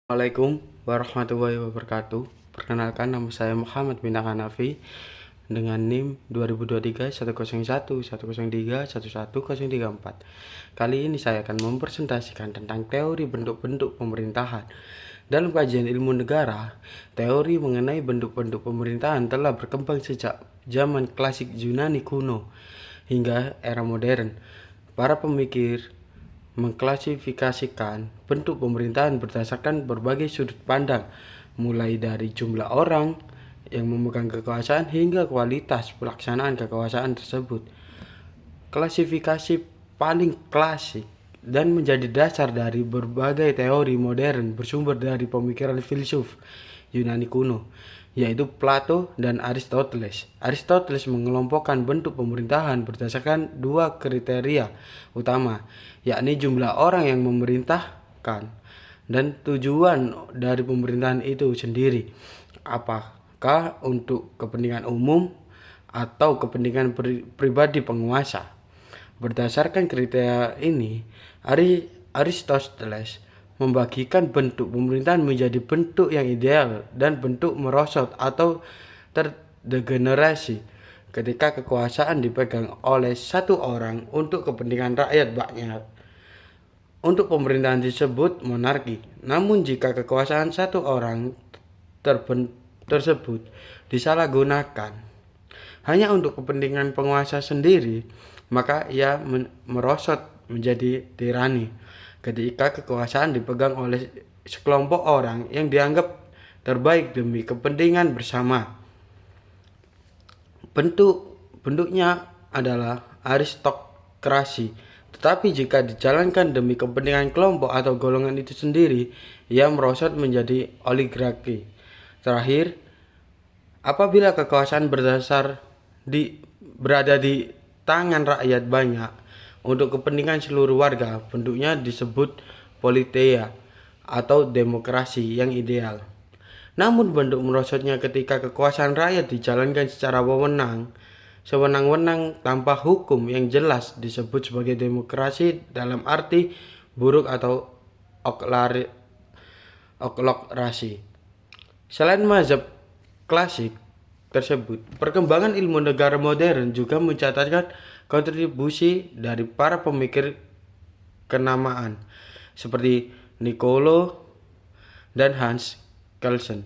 Assalamualaikum warahmatullahi wabarakatuh. Perkenalkan, nama saya Muhammad bin Hanafi dengan NIM 2023 101 103 11034. Kali ini saya akan mempresentasikan tentang teori bentuk-bentuk pemerintahan. Dalam kajian ilmu negara, teori mengenai bentuk-bentuk pemerintahan telah berkembang sejak zaman klasik Yunani kuno hingga era modern. Para pemikir mengklasifikasikan bentuk pemerintahan berdasarkan berbagai sudut pandang, mulai dari jumlah orang yang memegang kekuasaan hingga kualitas pelaksanaan kekuasaan tersebut. Klasifikasi paling klasik dan menjadi dasar dari berbagai teori modern bersumber dari pemikiran filsuf Yunani kuno, yaitu Plato dan Aristoteles. Aristoteles mengelompokkan bentuk pemerintahan berdasarkan dua kriteria utama, yakni jumlah orang yang memerintahkan dan tujuan dari pemerintahan itu sendiri, apakah untuk kepentingan umum atau kepentingan pribadi penguasa. Berdasarkan kriteria ini, Aristoteles membagikan bentuk pemerintahan menjadi bentuk yang ideal dan bentuk merosot atau terdegenerasi ketika kekuasaan dipegang oleh satu orang untuk kepentingan rakyat banyak. Untuk pemerintahan disebut monarki. Namun jika kekuasaan satu orang tersebut disalahgunakan hanya untuk kepentingan penguasa sendiri, maka ia merosot menjadi tirani ketika kekuasaan dipegang oleh sekelompok orang yang dianggap terbaik demi kepentingan bersama. Bentuknya adalah aristokrasi, tetapi jika dijalankan demi kepentingan kelompok atau golongan itu sendiri, ia merosot menjadi oligarki. Terakhir, apabila kekuasaan berada di tangan rakyat banyak untuk kepentingan seluruh warga, bentuknya disebut politeia atau demokrasi yang ideal. Namun bentuk merosotnya ketika kekuasaan rakyat dijalankan secara sewenang-wenang tanpa hukum yang jelas disebut sebagai demokrasi dalam arti buruk atau oklokrasi. Selain mazhab klasik tersebut, perkembangan ilmu negara modern juga mencatatkan kontribusi dari para pemikir kenamaan seperti Niccolo dan Hans Kelsen.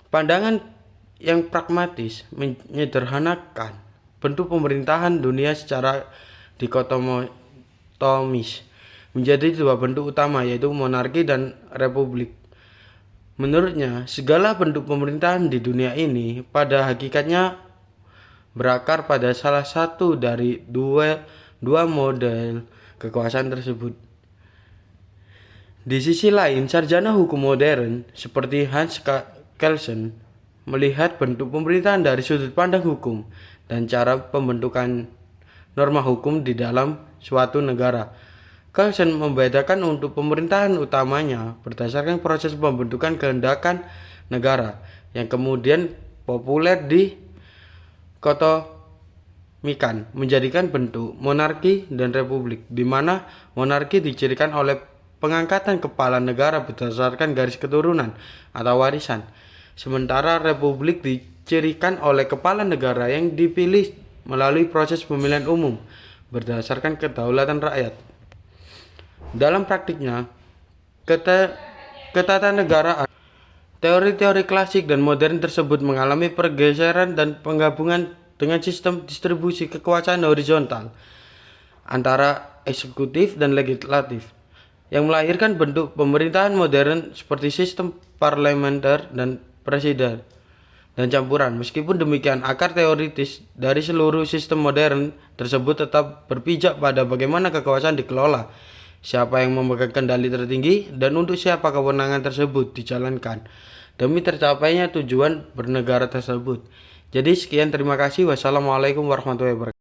Pandangan yang pragmatis menyederhanakan bentuk pemerintahan dunia secara dikotomis menjadi dua bentuk utama, yaitu monarki dan republik. Menurutnya, segala bentuk pemerintahan di dunia ini pada hakikatnya berakar pada salah satu dari dua model kekuasaan tersebut. Di sisi lain, sarjana hukum modern seperti Hans Kelsen melihat bentuk pemerintahan dari sudut pandang hukum dan cara pembentukan norma hukum di dalam suatu negara. Kelsen membedakan untuk pemerintahan utamanya berdasarkan proses pembentukan kehendakan negara yang kemudian populer di kotomikan menjadikan bentuk monarki dan republik, di mana monarki dicirikan oleh pengangkatan kepala negara berdasarkan garis keturunan atau warisan, sementara republik dicirikan oleh kepala negara yang dipilih melalui proses pemilihan umum berdasarkan kedaulatan rakyat. Dalam praktiknya, ketatanegaraan teori-teori klasik dan modern tersebut mengalami pergeseran dan penggabungan dengan sistem distribusi kekuasaan horizontal antara eksekutif dan legislatif, yang melahirkan bentuk pemerintahan modern seperti sistem parlementer dan presiden dan campuran. Meskipun demikian, akar teoritis dari seluruh sistem modern tersebut tetap berpijak pada bagaimana kekuasaan dikelola, siapa yang memegang kendali tertinggi, dan untuk siapa kewenangan tersebut dijalankan demi tercapainya tujuan bernegara tersebut. Jadi sekian, terima kasih. Wassalamualaikum warahmatullahi wabarakatuh.